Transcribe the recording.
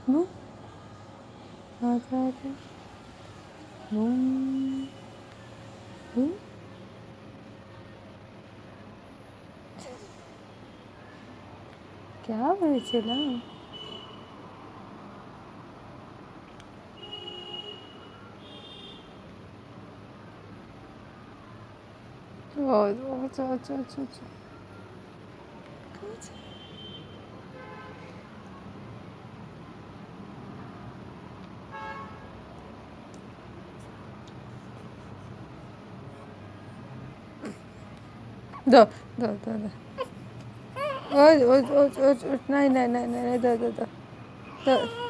Nu? Adı. Bum. Bum. क्या হয়েছিল? ও আচ্ছা আচ্ছা আচ্ছা আচ্ছা দাও দাও দাও দাও ওই ওই ওই ওই নাই নাই নাই নাই দাও দাও দাও দাও